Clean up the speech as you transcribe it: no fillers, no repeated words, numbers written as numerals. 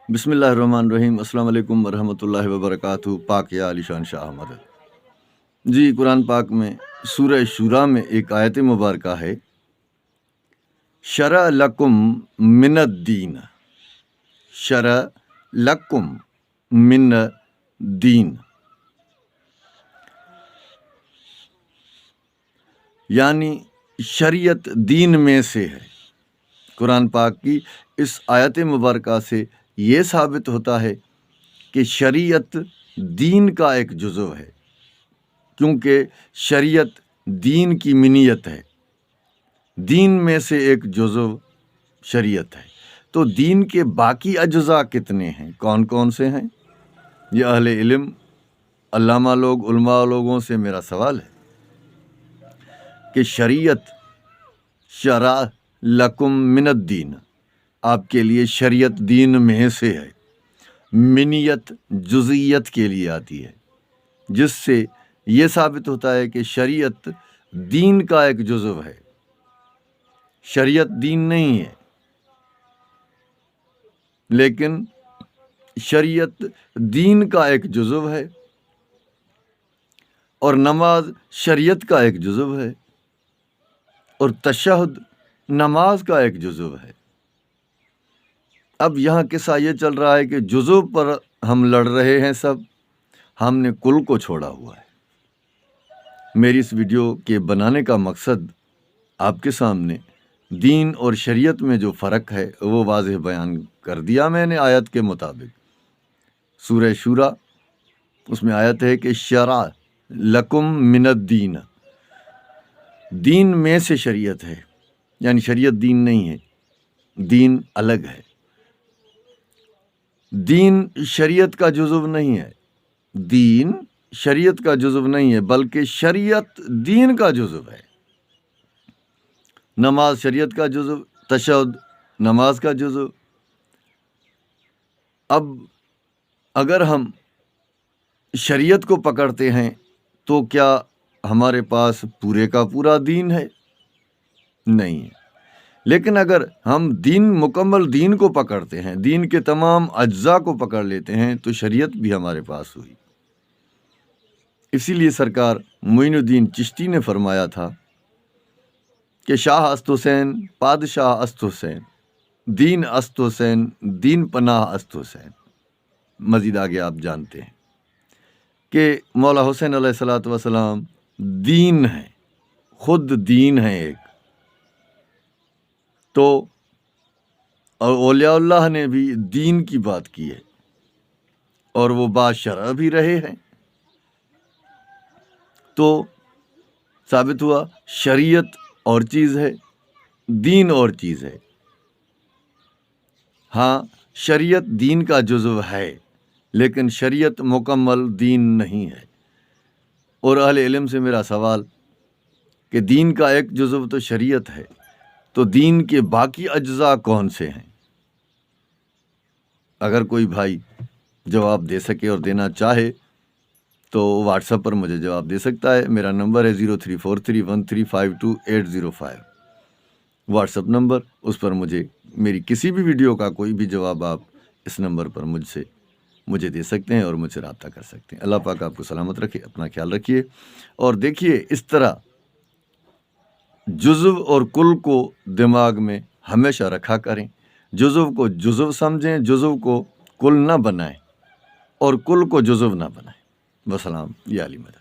बिस्मिल्लाहिर्रहमानिर्रहीम। अस्सलाम वालेकुम वरहमतुल्लाहि वबरकातुहू। पाक या अली शान शाह अहमद। जी, कुरान पाक में सूरह शूरा में एक आयत मुबारका है, शरअ लकुम मिनद्दीन, शरअ लकुम मिनद्दीन, यानी शरीयत दीन में से है। कुरान पाक की इस आयत मुबारका से ये साबित होता है कि शरीयत दीन का एक जुज़व है, क्योंकि शरीयत दीन की मिनियत है, दीन में से एक जुज़व शरीयत है। तो दीन के बाकी अज्ज़ा कितने हैं, कौन कौन से हैं? ये अहले इल्म, अल्लामा लोग, उलमा लोगों से मेरा सवाल है कि शरीयत शरा लकुम मिनद्दीन, आपके लिए शरीयत दीन में से है। मिनियत जुज़ियत के लिए आती है, जिससे ये साबित होता है कि शरीयत दीन का एक जुज़व है, शरीयत दीन नहीं है। लेकिन शरीयत दीन का एक जुज़व है और नमाज शरीयत का एक जुज़व है और तशहुद नमाज का एक जुज़व है। अब यहाँ किस्सा ये चल रहा है कि जुज़व पर हम लड़ रहे हैं सब, हमने कुल को छोड़ा हुआ है। मेरी इस वीडियो के बनाने का मकसद आपके सामने दीन और शरीयत में जो फ़र्क है वो वाज़ेह बयान कर दिया मैंने आयत के मुताबिक। सूरह शूरा, उसमें आयत है कि शरा लकुम मिनद्दीन, दीन में से शरीयत है, यानी शरीयत दीन नहीं है, दीन अलग है। दीन शरीयत का जुज़व नहीं है, दीन शरीयत का जुज़व नहीं है, बल्कि शरीयत दीन का जुज़व है। नमाज शरीयत का जुज़व, तशहुद नमाज का जुज़व। अब अगर हम शरीयत को पकड़ते हैं तो क्या हमारे पास पूरे का पूरा दीन है? नहीं है। लेकिन अगर हम दीन, मुकम्मल दीन को पकड़ते हैं, दीन के तमाम अज्जा को पकड़ लेते हैं, तो शरीयत भी हमारे पास हुई। इसीलिए सरकार मोइनुद्दीन चिश्ती ने फरमाया था कि शाह अस्त हुसैन, पादशाह अस्त हुसैन, दीन अस्त हुसैन, दीन पनाह अस्त हुसैन। मज़ीद आगे आप जानते हैं कि मौला हुसैन अलैहिस्सलातु वस्सलाम दीन है, खुद दीन है एक। तो और औलियाउल्लाह ने भी दीन की बात की है और वो बाशरा भी रहे हैं। तो साबित हुआ शरीयत और चीज़ है, दीन और चीज़ है। हाँ, शरीयत दीन का जुज़व है, लेकिन शरीयत मुकम्मल दीन नहीं है। और अहले इल्म से मेरा सवाल कि दीन का एक जुज़व तो शरीयत है, तो दीन के बाकी अज्ज़ा कौन से हैं? अगर कोई भाई जवाब दे सके और देना चाहे तो व्हाट्सएप पर मुझे जवाब दे सकता है। मेरा नंबर है 0343135285। व्हाट्सएप नंबर, उस पर मेरी किसी भी वीडियो का कोई भी जवाब आप इस नंबर पर मुझे दे सकते हैं और मुझसे रब्ता कर सकते हैं। अल्लाह पाक आपको सलामत रखे, अपना ख्याल रखिए। और देखिए, इस तरह जुज़व और कुल को दिमाग में हमेशा रखा करें। जुज़व को जुज़व समझें, जुज़व को कुल ना बनाएं और कुल को जुज़व ना बनाएं। वसलाम या अली मदद।